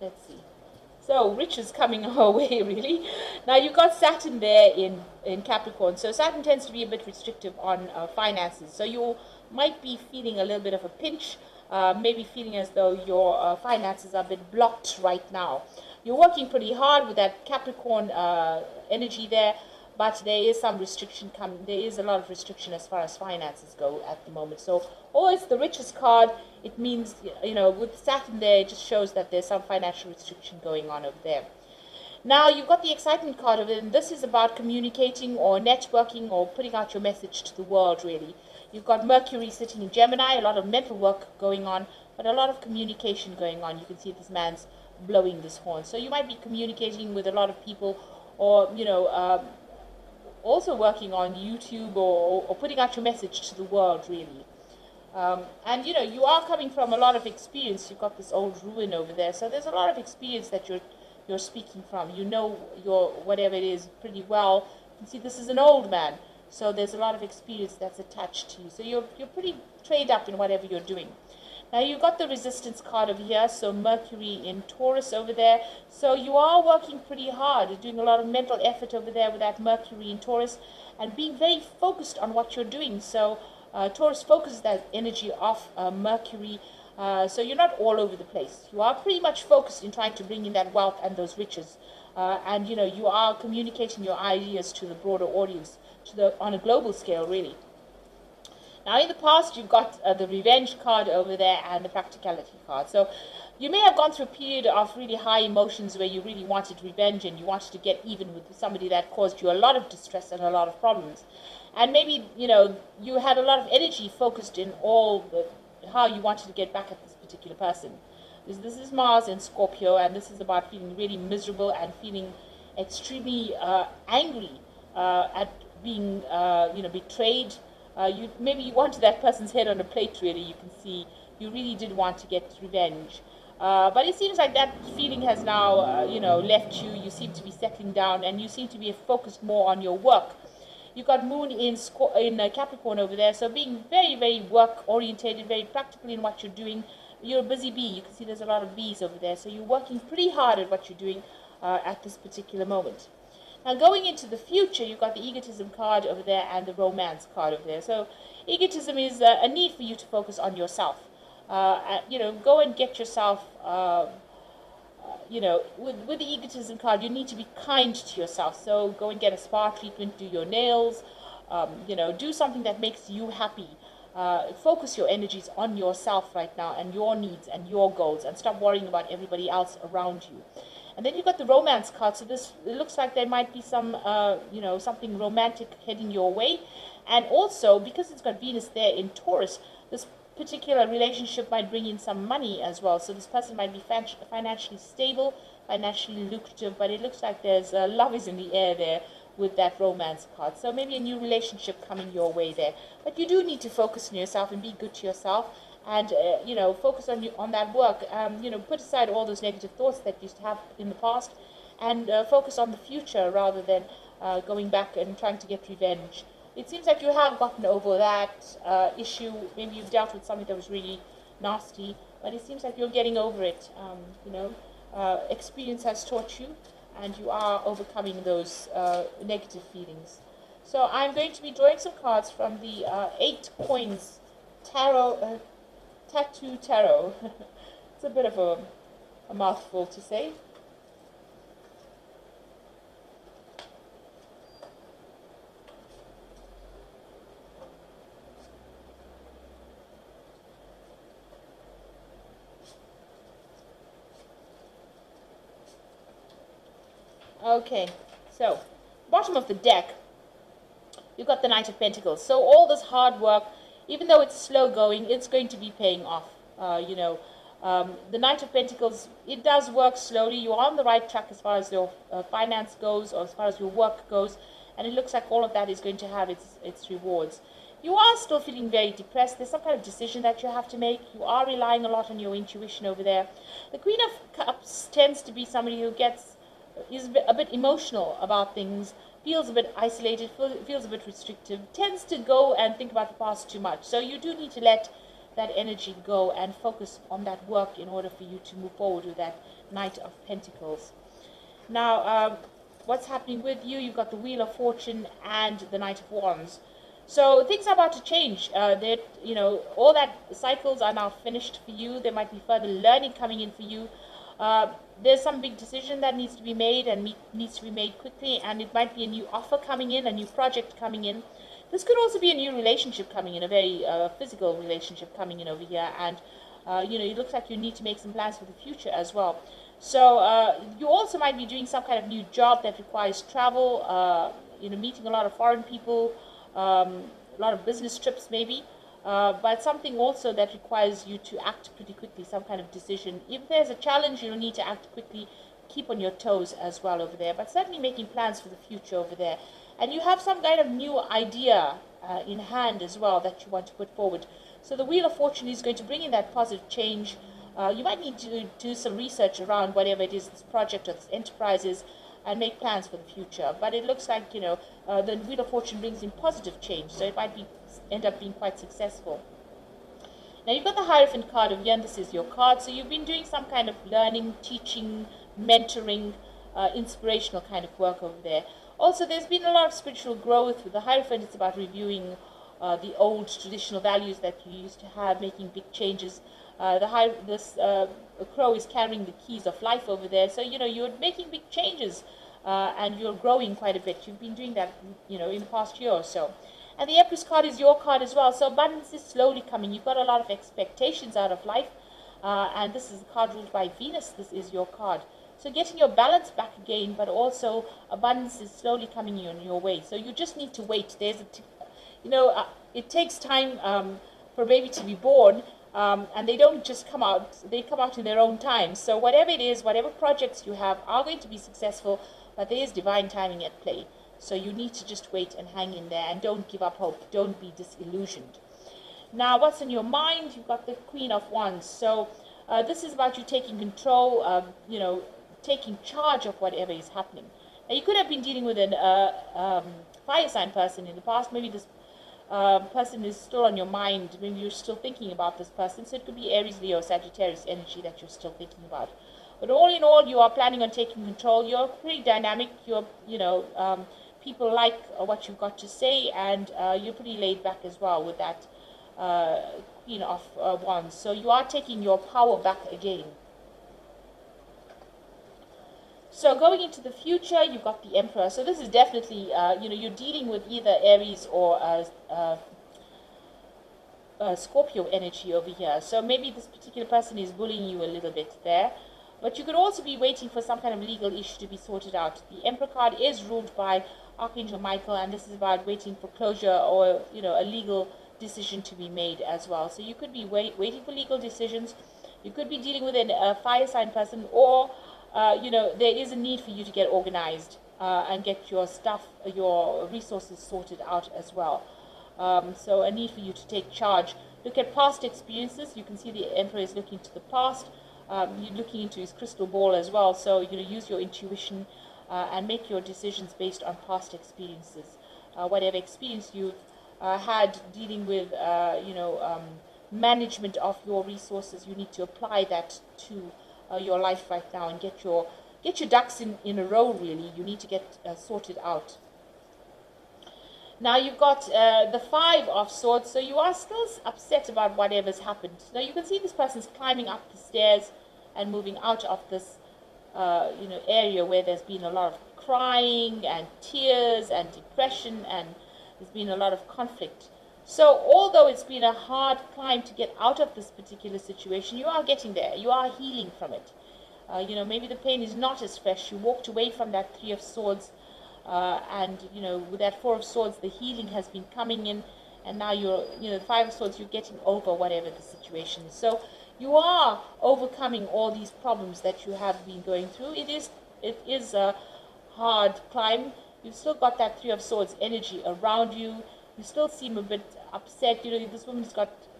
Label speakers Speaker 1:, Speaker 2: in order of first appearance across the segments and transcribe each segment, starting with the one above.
Speaker 1: Let's see. So riches coming our way, really. Now you've got Saturn there in Capricorn. So Saturn tends to be a bit restrictive on finances. So you might be feeling a little bit of a pinch, maybe feeling as though your finances are a bit blocked right now. You're working pretty hard with that Capricorn energy there, but there is some restriction coming. There is a lot of restriction as far as finances go at the moment. So always the richest card, it means, with Saturn there, it just shows that there's some financial restriction going on over there. Now you've got the excitement card of it, and this is about communicating or networking or putting out your message to the world, really. You've got Mercury sitting in Gemini, a lot of mental work going on, but a lot of communication going on. You can see this man's blowing this horn. So you might be communicating with a lot of people, or, also working on YouTube or putting out your message to the world, really. And you are coming from a lot of experience. You've got this old ruin over there, so there's a lot of experience that you're speaking from. You know your whatever it is pretty well. You can see this is an old man, so there's a lot of experience that's attached to you. So you're pretty trained up in whatever you're doing. Now you've got the resistance card over here, so Mercury in Taurus over there. So you are working pretty hard, doing a lot of mental effort over there with that Mercury in Taurus, and being very focused on what you're doing. So Taurus focuses that energy off Mercury, so you're not all over the place. You are pretty much focused in trying to bring in that wealth and those riches, and you are communicating your ideas to the broader audience, on a global scale, really. Now, in the past, you've got the revenge card over there and the practicality card. So you may have gone through a period of really high emotions where you really wanted revenge and you wanted to get even with somebody that caused you a lot of distress and a lot of problems. And maybe, you had a lot of energy focused in how you wanted to get back at this particular person. This is Mars in Scorpio, and this is about feeling really miserable and feeling extremely angry at being, betrayed. Maybe you wanted that person's head on a plate, really. You can see you really did want to get revenge. But it seems like that feeling has now, left you. You seem to be settling down, and you seem to be focused more on your work. You've got Moon in Capricorn over there, so being very, very work-orientated, very practical in what you're doing. You're a busy bee. You can see there's a lot of bees over there, so you're working pretty hard at what you're doing at this particular moment. Now, going into the future, you've got the egotism card over there and the romance card over there. So egotism is a need for you to focus on yourself. Go and get yourself, with the egotism card, you need to be kind to yourself. So go and get a spa treatment, do your nails, do something that makes you happy. Focus your energies on yourself right now and your needs and your goals, and stop worrying about everybody else around you. And then you've got the romance card. So it looks like there might be some, something romantic heading your way. And also, because it's got Venus there in Taurus, this particular relationship might bring in some money as well. So this person might be financially stable, financially lucrative, but it looks like there's love is in the air there with that romance card. So maybe a new relationship coming your way there. But you do need to focus on yourself and be good to yourself. And, focus on that work. Put aside all those negative thoughts that you used to have in the past, and focus on the future rather than going back and trying to get revenge. It seems like you have gotten over that issue. Maybe you've dealt with something that was really nasty, but it seems like you're getting over it. Experience has taught you, and you are overcoming those negative feelings. So I'm going to be drawing some cards from the 8 Coins Tarot. Tattoo Tarot. It's a bit of a mouthful to say. Okay, so bottom of the deck, you've got the Knight of Pentacles. So all this hard work, even though it's slow going, it's going to be paying off. The Knight of Pentacles, it does work slowly. You're on the right track as far as your finance goes, or as far as your work goes, and it looks like all of that is going to have its rewards. You are still feeling very depressed. There's some kind of decision that you have to make. You are relying a lot on your intuition over there. The Queen of Cups tends to be somebody who is a bit emotional about things, feels a bit isolated, feels a bit restrictive, tends to go and think about the past too much. So you do need to let that energy go and focus on that work in order for you to move forward with that Knight of Pentacles. Now, what's happening with you? You've got the Wheel of Fortune and the Knight of Wands. So things are about to change. All that cycles are now finished for you. There might be further learning coming in for you. There's some big decision that needs to be made and needs to be made quickly, and it might be a new offer coming in, a new project coming in. This could also be a new relationship coming in, a very physical relationship coming in over here, and it looks like you need to make some plans for the future as well. So you also might be doing some kind of new job that requires travel, meeting a lot of foreign people, a lot of business trips maybe. But something also that requires you to act pretty quickly, some kind of decision. If there's a challenge, you'll need to act quickly, keep on your toes as well over there, but certainly making plans for the future over there. And you have some kind of new idea in hand as well that you want to put forward. So the Wheel of Fortune is going to bring in that positive change. You might need to do some research around whatever it is this project or this enterprise is, and make plans for the future. But it looks like, the Wheel of Fortune brings in positive change, so it might end up being quite successful. Now you've got the Hierophant card over here, and this is your card. So you've been doing some kind of learning, teaching, mentoring, inspirational kind of work over there. Also, there's been a lot of spiritual growth. With the Hierophant, it's about reviewing the old traditional values that you used to have, making big changes. This crow is carrying the keys of life over there. So, you're making big changes and you're growing quite a bit. You've been doing that, in the past year or so. And the Empress card is your card as well. So abundance is slowly coming. You've got a lot of expectations out of life. And this is a card ruled by Venus. This is your card. So getting your balance back again, but also abundance is slowly coming in your way. So you just need to wait. It takes time for a baby to be born. And they don't just come out. They come out in their own time. So whatever it is, whatever projects you have are going to be successful. But there is divine timing at play. So you need to just wait and hang in there and don't give up hope. Don't be disillusioned. Now, what's in your mind? You've got the Queen of Wands. So this is about you taking control, taking charge of whatever is happening. Now, you could have been dealing with an fire sign person in the past. Maybe this person is still on your mind. Maybe you're still thinking about this person. So it could be Aries, Leo, Sagittarius energy that you're still thinking about. But all in all, you are planning on taking control. You're pretty dynamic. You're, people like what you've got to say, and you're pretty laid back as well with that Queen of Wands. So you are taking your power back again. So going into the future, you've got the Emperor. So this is definitely, you're dealing with either Aries or Scorpio energy over here. So maybe this particular person is bullying you a little bit there. But you could also be waiting for some kind of legal issue to be sorted out. The Emperor card is ruled by Archangel Michael, and this is about waiting for closure or, a legal decision to be made as well. So you could be waiting for legal decisions. You could be dealing with a fire sign person, or, there is a need for you to get organized and get your stuff, your resources sorted out as well. So a need for you to take charge. Look at past experiences. You can see the Emperor is looking to the past. You're looking into his crystal ball as well, so use your intuition and make your decisions based on past experiences. Whatever experience you've had dealing with, management of your resources, you need to apply that to your life right now and get your ducks in a row. Really, you need to get sorted out. Now you've got the Five of Swords, so you are still upset about whatever's happened. Now you can see this person's climbing up the stairs and moving out of this, area where there's been a lot of crying and tears and depression, and there's been a lot of conflict. So although it's been a hard climb to get out of this particular situation, you are getting there. You are healing from it. Maybe the pain is not as fresh. You walked away from that Three of Swords. And with that Four of Swords, the healing has been coming in, and now you're, the Five of Swords, you're getting over whatever the situation is. So you are overcoming all these problems that you have been going through. It is a hard climb. You've still got that Three of Swords energy around you. You still seem a bit upset. This woman's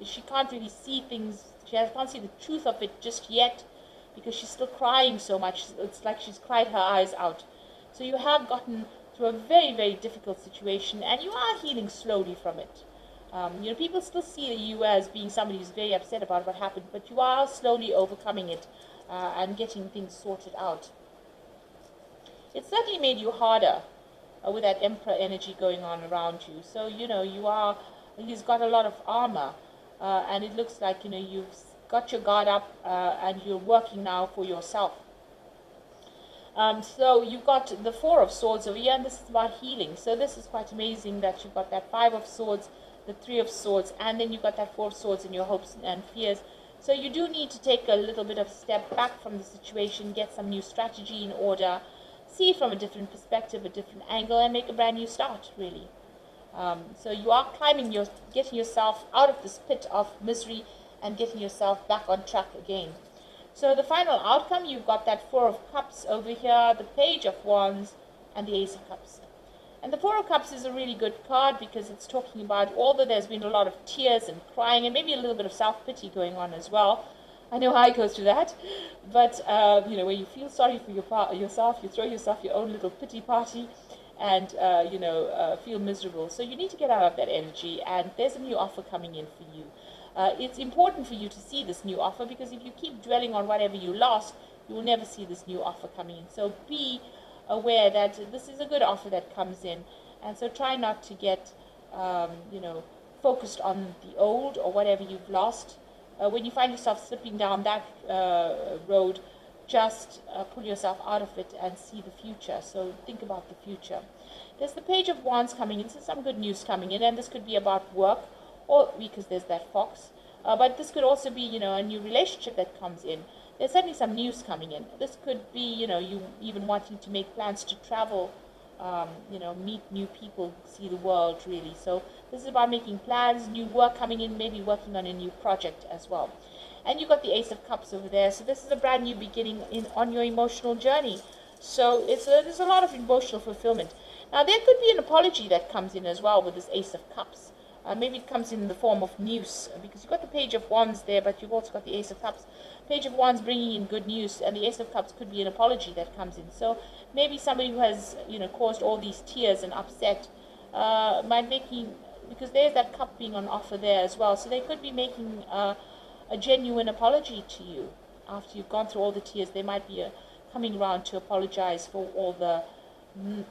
Speaker 1: she can't really see things. She can't see the truth of it just yet because she's still crying so much. It's like she's cried her eyes out. So you have gotten through a very, very difficult situation, and you are healing slowly from it. People still see you as being somebody who's very upset about what happened, but you are slowly overcoming it and getting things sorted out. It certainly made you harder with that Emperor energy going on around you. So, he's got a lot of armor, and it looks like, you've got your guard up and you're working now for yourself. So you've got the Four of Swords over here, and this is about healing. So this is quite amazing that you've got that Five of Swords, the Three of Swords, and then you've got that Four of Swords in your hopes and fears. So you do need to take a little bit of step back from the situation, get some new strategy in order, see it from a different perspective, a different angle, and make a brand new start, really. So you are getting yourself out of this pit of misery and getting yourself back on track again. So the final outcome, you've got that Four of Cups over here, the Page of Wands, and the Ace of Cups. And the Four of Cups is a really good card because it's talking about, although there's been a lot of tears and crying and maybe a little bit of self-pity going on as well. I know I go through that. But, when you feel sorry for yourself, you throw yourself your own little pity party and, feel miserable. So you need to get out of that energy, and there's a new offer coming in for you. It's important for you to see this new offer, because if you keep dwelling on whatever you lost, you will never see this new offer coming in. So be aware that this is a good offer that comes in, and so try not to get focused on the old or whatever you've lost. When you find yourself slipping down that road, just pull yourself out of it and see the future. So think about the future. There's the Page of Wands coming in, so some good news coming in, and this could be about work, or because there's that fox, but this could also be, a new relationship that comes in. There's certainly some news coming in. This could be, you even wanting to make plans to travel, meet new people, see the world, really. So this is about making plans, new work coming in, maybe working on a new project as well. And you've got the Ace of Cups over there. So this is a brand new beginning on your emotional journey. So there's a lot of emotional fulfillment. Now, there could be an apology that comes in as well with this Ace of Cups. Maybe it comes in the form of news, because you've got the Page of Wands there, but you've also got the Ace of Cups. Page of Wands bringing in good news, and the Ace of Cups could be an apology that comes in. So maybe somebody who has, caused all these tears and upset because there's that cup being on offer there as well. So they could be making a genuine apology to you after you've gone through all the tears. They might be coming around to apologize for all the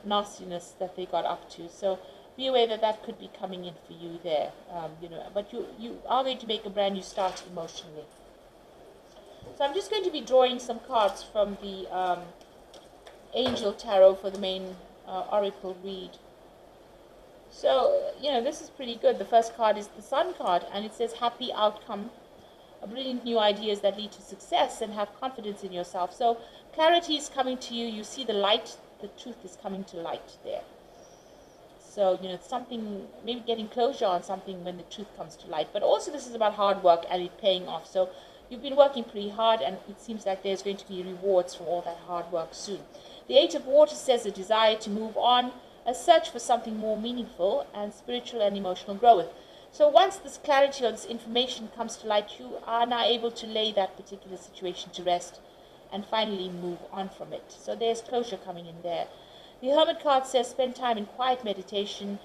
Speaker 1: nastiness that they got up to. So be aware that could be coming in for you there, but you are going to make a brand new start emotionally. So I'm just going to be drawing some cards from the Angel Tarot for the main Oracle read. So, this is pretty good. The first card is the Sun card, and it says happy outcome, brilliant new ideas that lead to success, and have confidence in yourself. So clarity is coming to you. You see the light, the truth is coming to light there. So, something, maybe getting closure on something when the truth comes to light. But also this is about hard work and it paying off. So you've been working pretty hard, and it seems like there's going to be rewards for all that hard work soon. The Eight of Water says a desire to move on, a search for something more meaningful, and spiritual and emotional growth. So once this clarity or this information comes to light, you are now able to lay that particular situation to rest and finally move on from it. So there's closure coming in there. The Hermit card says spend time in quiet meditation,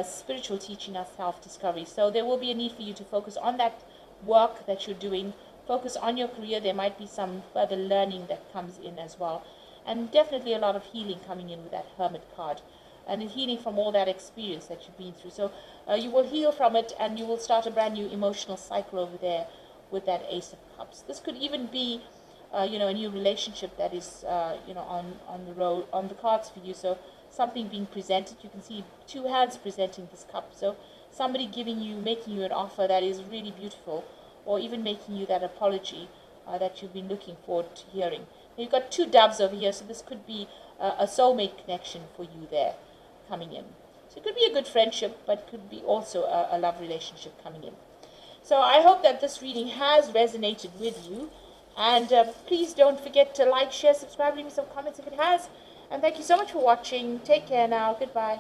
Speaker 1: spiritual teaching, and self-discovery. So there will be a need for you to focus on that work that you're doing, focus on your career. There might be some further learning that comes in as well. And definitely a lot of healing coming in with that Hermit card. And healing from all that experience that you've been through. So you will heal from it, and you will start a brand new emotional cycle over there with that Ace of Cups. This could even be a new relationship that is, on the road, on the cards for you. So something being presented. You can see two hands presenting this cup. So somebody making you an offer that is really beautiful, or even making you that apology that you've been looking forward to hearing. Now you've got two doves over here, so this could be a soulmate connection for you there coming in. So it could be a good friendship, but it could be also a love relationship coming in. So I hope that this reading has resonated with you. And please don't forget to like, share, subscribe, leave me some comments if it has. And thank you so much for watching. Take care now. Goodbye.